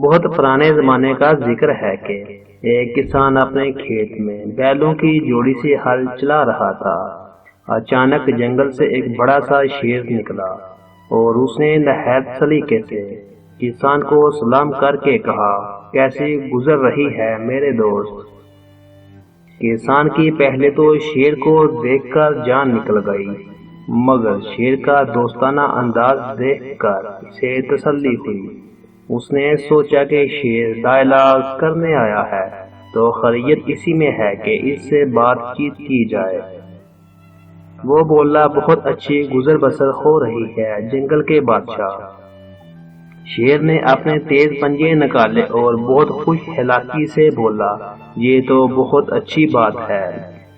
بہت پرانے زمانے کا ذکر ہے کہ ایک کسان اپنے کھیت میں بیلوں کی جوڑی سے ہل چلا رہا تھا۔ اچانک جنگل سے ایک بڑا سا شیر نکلا اور اس نے نہایت سلیقے سے کسان کو سلام کر کے کہا، کیسی گزر رہی ہے میرے دوست؟ کسان کی پہلے تو شیر کو دیکھ کر جان نکل گئی، مگر شیر کا دوستانہ انداز دیکھ کر اسے تسلی ہوئی۔ اس نے سوچا کہ شیر ڈائلاگ کرنے آیا ہے تو خیریت اسی میں ہے کہ اس سے بات چیت کی جائے۔ وہ بولا، بہت اچھی گزر بسر ہو رہی ہے جنگل کے بادشاہ۔ شیر نے اپنے تیز پنجے نکالے اور بہت خوش حلاکی سے بولا، یہ تو بہت اچھی بات ہے،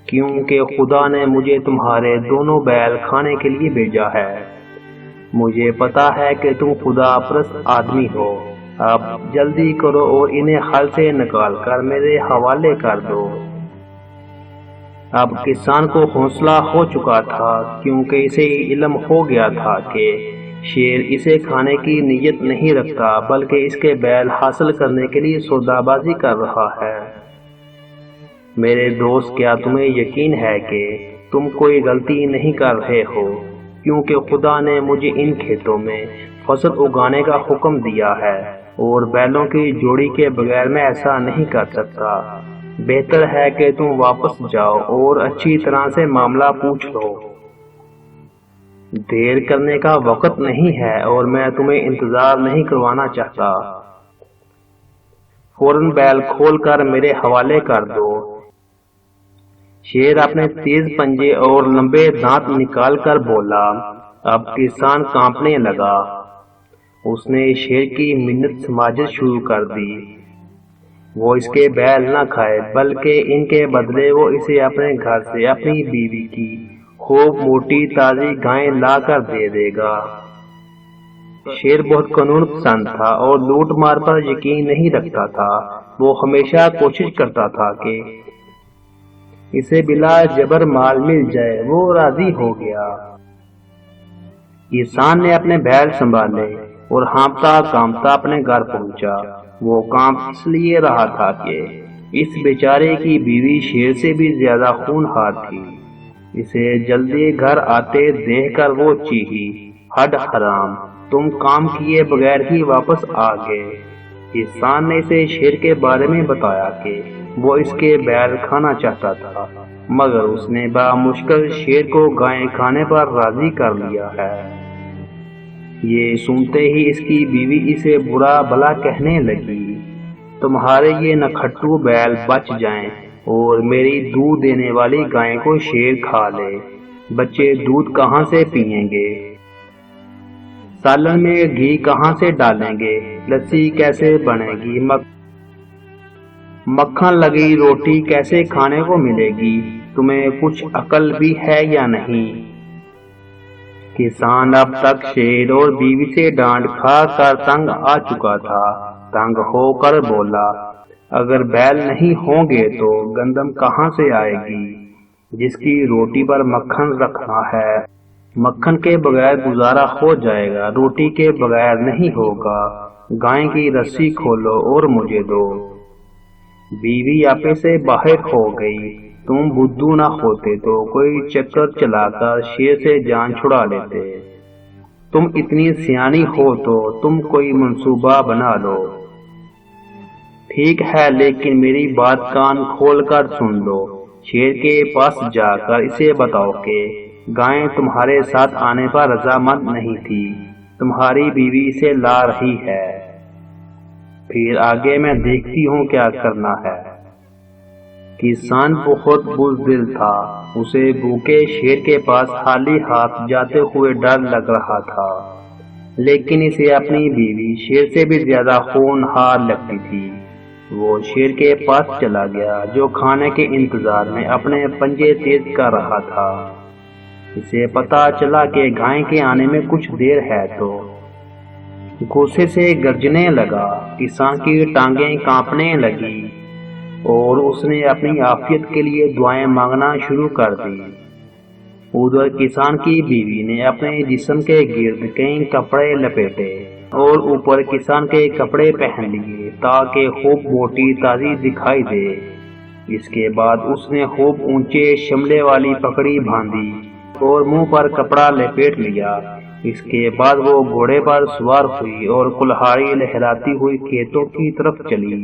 کیونکہ خدا نے مجھے تمہارے دونوں بیل کھانے کے لیے بھیجا ہے۔ مجھے پتا ہے کہ تم خدا پرست آدمی ہو، اب جلدی کرو اور انہیں ہل سے نکال کر میرے حوالے کر دو۔ اب کسان کو حوصلہ ہو چکا تھا، کیونکہ اسے علم ہو گیا تھا کہ شیر اسے کھانے کی نیت نہیں رکھتا، بلکہ اس کے بیل حاصل کرنے کے لیے سودا بازی کر رہا ہے۔ میرے دوست، کیا تمہیں یقین ہے کہ تم کوئی غلطی نہیں کر رہے ہو؟ کیونکہ خدا نے مجھے ان کھیتوں میں فصل اگانے کا حکم دیا ہے اور بیلوں کی جوڑی کے بغیر میں ایسا نہیں کر سکتا۔ بہتر ہے کہ تم واپس جاؤ اور اچھی طرح سے معاملہ پوچھ لو۔ دیر کرنے کا وقت نہیں ہے اور میں تمہیں انتظار نہیں کروانا چاہتا۔ فوراً بیل کھول کر میرے حوالے کر دو۔ شیر اپنے تیز پنجے اور لمبے دانت نکال کر بولا۔ اب کسان کانپنے لگا۔ اس نے شیر کی منت سماجت شروع کر دی۔ وہ اس کے بیل نہ کھائے، بلکہ ان کے بدلے وہ اسے اپنے گھر سے اپنی بیوی کی خوب موٹی تازی گائیں لا کر دے دے گا۔ شیر بہت قانون پسند تھا اور لوٹ مار پر یقین نہیں رکھتا تھا۔ وہ ہمیشہ کوشش کرتا تھا کہ اسے بلا جبر مال مل جائے۔ وہ راضی ہو گیا۔ کسان نے اپنے بیل سنبھالے اور ہانپتا کانپتا اپنے گھر پہنچا۔ وہ کانپ اس لیے رہا تھا کہ اس بیچارے کی بیوی شیر سے بھی زیادہ خونخوار تھی۔ اسے جلدی گھر آتے دیکھ کر وہ چیخی، ہڈ حرام، تم کام کیے بغیر ہی واپس آ گئے۔ کسان نے اسے شیر کے بارے میں بتایا کہ وہ اس کے بیل کھانا چاہتا تھا، مگر اس نے بامشکل شیر کو گائیں کھانے پر راضی کر لیا ہے۔ یہ سنتے ہی اس کی بیوی اسے برا بھلا کہنے لگی، تمہارے یہ نکھٹو بیل بچ جائیں اور میری دودھ دینے والی گائیں کو شیر کھا لے، بچے دودھ کہاں سے پئیں گے؟ سالن میں گھی کہاں سے ڈالیں گے؟ لسی کیسے بنے گی؟ مکھن لگی روٹی کیسے کھانے کو ملے گی؟ تمہیں کچھ عقل بھی ہے یا نہیں؟ کسان اب تک شیر اور بیوی سے ڈانٹ کھا کر تنگ آ چکا تھا۔ تنگ ہو کر بولا، اگر بیل نہیں ہوں گے تو گندم کہاں سے آئے گی جس کی روٹی پر مکھن رکھنا ہے؟ مکھن کے بغیر گزارا ہو جائے گا، روٹی کے بغیر نہیں ہوگا۔ گائے کی رسی کھولو اور مجھے دو۔ بیوی آپے سے باہر ہو گئی۔ تم بدھو نہ ہوتے تو کوئی چکر چلا کر شیر سے جان چھڑا لیتے۔ تم اتنی سیانی ہو تو تم کوئی منصوبہ بنا لو۔ ٹھیک ہے، لیکن میری بات کان کھول کر سن لو۔ شیر کے پاس جا کر اسے بتاؤ کہ گائیں تمہارے ساتھ آنے پر رضامند نہیں تھی، تمہاری بیوی اسے لا رہی ہے۔ پھر آگے میں دیکھتی ہوں کیا کرنا ہے۔ کسان بہت بزدل تھا۔ اسے بھوکے شیر کے پاس خالی ہاتھ جاتے ہوئے ڈر لگ رہا تھا، لیکن اسے اپنی بیوی شیر سے بھی زیادہ ہونہار لگتی تھی۔ وہ شیر کے پاس چلا گیا جو کھانے کے انتظار میں اپنے پنجے تیز کر رہا تھا۔ اسے پتا چلا کہ گائیں کے آنے میں کچھ دیر ہے تو غصے سے گرجنے لگا۔ کسان کی ٹانگیں کانپنے لگی اور اس نے اپنی عافیت کے لیے دعائیں مانگنا شروع کر دی۔ ادھر کسان کی بیوی نے اپنے جسم کے گرد کئی کپڑے لپیٹے اور اوپر کسان کے کپڑے پہن لیے تاکہ خوب موٹی تازی دکھائی دے۔ اس کے بعد اس نے خوب اونچے شملے والی پگڑی باندھی اور منہ پر کپڑا لپیٹ لیا۔ اس کے بعد وہ گھوڑے پر سوار ہوئی اور کلہاڑی لہراتی ہوئی کھیتوں کی طرف چلی۔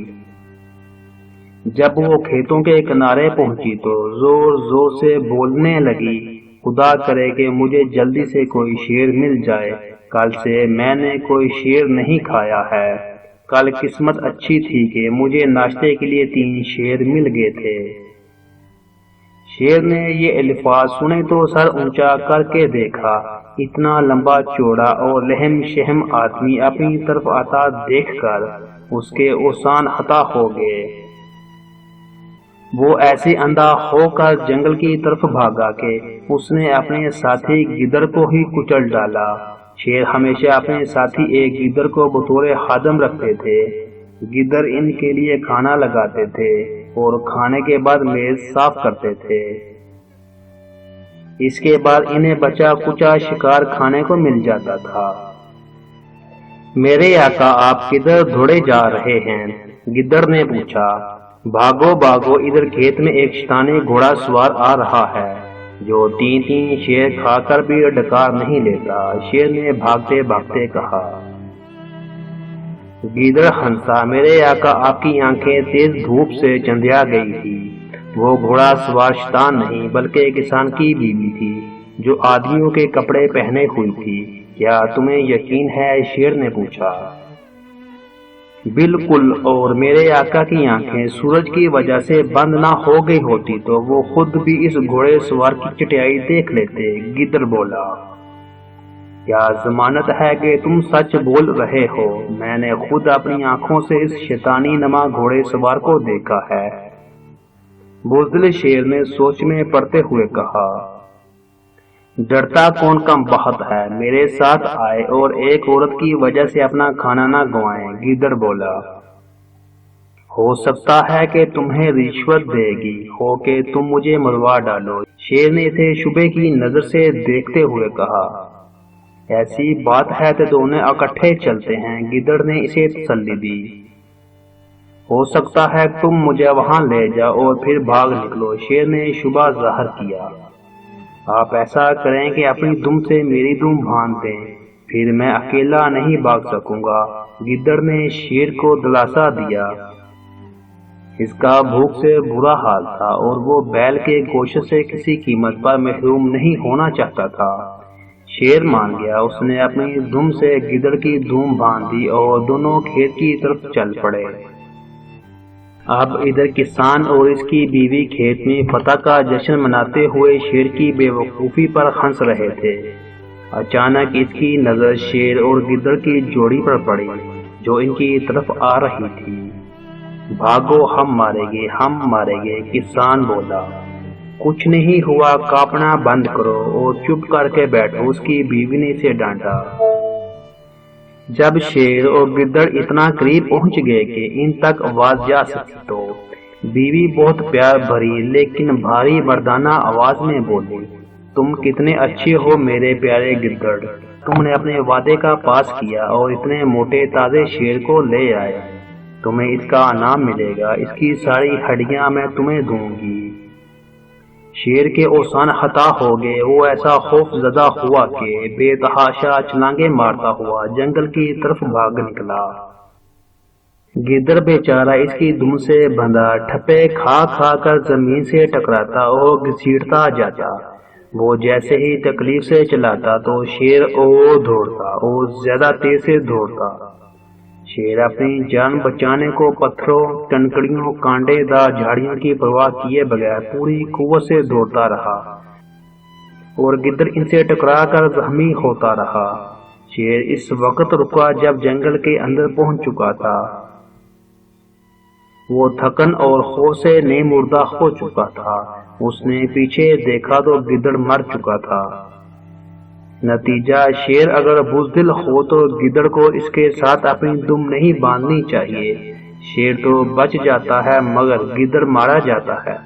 جب وہ کھیتوں کے کنارے پہنچی تو زور زور سے بولنے لگی، خدا کرے کہ مجھے جلدی سے کوئی شیر مل جائے، کل سے میں نے کوئی شیر نہیں کھایا ہے۔ کل قسمت اچھی تھی کہ مجھے ناشتے کے لیے 3 شیر مل گئے تھے۔ شیر نے یہ الفاظ سنے تو سر اونچا کر کے دیکھا، اتنا لمبا چوڑا اور لہم شہم آدمی اپنی طرف آتا دیکھ کر اس کے اوسان ہتا ہو گئے۔ وہ ایسے اندھا ہو کر جنگل کی طرف بھاگا کہ اس نے اپنے ساتھی گدڑ کو ہی کچل ڈالا۔ شیر ہمیشہ اپنے ساتھی ایک گدڑ کو بطور خادم رکھتے تھے۔ گدڑ ان کے لیے کھانا لگاتے تھے اور کھانے کے بعد میز صاف کرتے تھے۔ اس کے بعد انہیں بچا کچا شکار کھانے کو مل جاتا تھا۔ میرے آقا آپ کدھر دوڑے جا رہے ہیں؟ گدڑ نے پوچھا۔ بھاگو بھاگو، ادھر کھیت میں ایک شیطانی گھوڑا سوار آ رہا ہے جو 3 شیر کھا کر بھی ڈکار نہیں لیتا، شیر نے بھاگتے بھاگتے کہا۔ گدڑ ہنسا، میرے آقا آپ کی آنکھیں تیز دھوپ سے چندیا گئی تھی۔ وہ گھوڑا سوار شیطان نہیں بلکہ کسان کی بیوی تھی جو آدمیوں کے کپڑے پہنے ہوئی تھی۔ کیا تمہیں یقین ہے؟ شیر نے پوچھا۔ بالکل، اور میرے آقا کی آنکھیں سورج کی وجہ سے بند نہ ہو گئی ہوتی تو وہ خود بھی اس گھوڑے سوار کی چٹیائی دیکھ لیتے۔ گدڑ بولا، کیا ضمانت ہے کہ تم سچ بول رہے ہو؟ میں نے خود اپنی آنکھوں سے اس شیطانی نما گھوڑے سوار کو دیکھا ہے۔ بزدل شیر نے سوچ میں پڑتے ہوئے کہا، ڈرتا کون کم بہت ہے، میرے ساتھ آئے اور ایک عورت کی وجہ سے اپنا کھانا نہ گوائیں۔ گدڑ بولا، ہو سکتا ہے کہ تمہیں رشوت دے گی ہو کہ تم مجھے مروا ڈالو۔ شیر نے اسے شبے کی نظر سے دیکھتے ہوئے کہا، ایسی بات ہے تو دونوں اکٹھے چلتے ہیں۔ گدڑ نے اسے تسلی دی، ہو سکتا ہے تم مجھے وہاں لے جاؤ اور پھر بھاگ نکلو۔ شیر نے شبہ ظاہر کیا، آپ ایسا کریں کہ اپنی دم سے میری دم باندھ دیں، پھر میں اکیلا نہیں بھاگ سکوں گا۔ گدڑ نے شیر کو دلاسا دیا۔ اس کا بھوک سے برا حال تھا اور وہ بیل کے گوشت سے کسی قیمت پر محروم نہیں ہونا چاہتا تھا۔ شیر مان گیا، اس نے اپنی دم سے گدڑ کی دم باندھ دی اور دونوں کھیت کی طرف چل پڑے۔ اب ادھر کسان اور اس کی بیوی کھیت میں فتح کا جشن مناتے ہوئے شیر کی بے وقوفی پر ہنس رہے تھے۔ اچانک اس کی نظر شیر اور گدڑ کی جوڑی پر پڑی جو ان کی طرف آ رہی تھی۔ بھاگو، ہم ماریں گے، کسان بولا۔ کچھ نہیں ہوا، کانپنا بند کرو اور چپ کر کے بیٹھو، اس کی بیوی نے اسے ڈانٹا۔ جب شیر اور گدڑ اتنا قریب پہنچ گئے کہ ان تک آواز جا سکی تو بیوی بہت پیار بھری لیکن بھاری مردانہ آواز میں بولی، تم کتنے اچھے ہو میرے پیارے گدڑ، تم نے اپنے وعدے کا پاس کیا اور اتنے موٹے تازے شیر کو لے آئے، تمہیں اس کا انعام ملے گا، اس کی ساری ہڈیاں میں تمہیں دوں گی۔ شیر کے اوسان خطا ہو گئے، وہ ایسا خوف زدہ ہوا کہ بے تحاشا چھلانگیں مارتا ہوا جنگل کی طرف بھاگ نکلا۔ گدڑ بیچارہ اس کی دم سے بندھا ٹھپے کھا کھا کر زمین سے ٹکراتا اور گھسیٹتا جاتا۔ وہ جیسے ہی تکلیف سے چلاتا تو شیر اور دوڑتا اور زیادہ تیز سے دوڑتا۔ شیر اپنی جان بچانے کو پتھروں، کنکریوں، کانٹے دار جھاڑیوں کی پرواہ کیے بغیر پوری قوت سے دوڑتا رہا اور گدڑ ان سے ٹکرا کر زخمی ہوتا رہا۔ شیر اس وقت رکا جب جنگل کے اندر پہنچ چکا تھا۔ وہ تھکن اور خوف سے نیم مردہ ہو چکا تھا۔ اس نے پیچھے دیکھا تو گدڑ مر چکا تھا۔ نتیجہ، شیر اگر بزدل ہو تو گدڑ کو اس کے ساتھ اپنی دم نہیں باندھنی چاہیے۔ شیر تو بچ جاتا ہے مگر گدڑ مارا جاتا ہے۔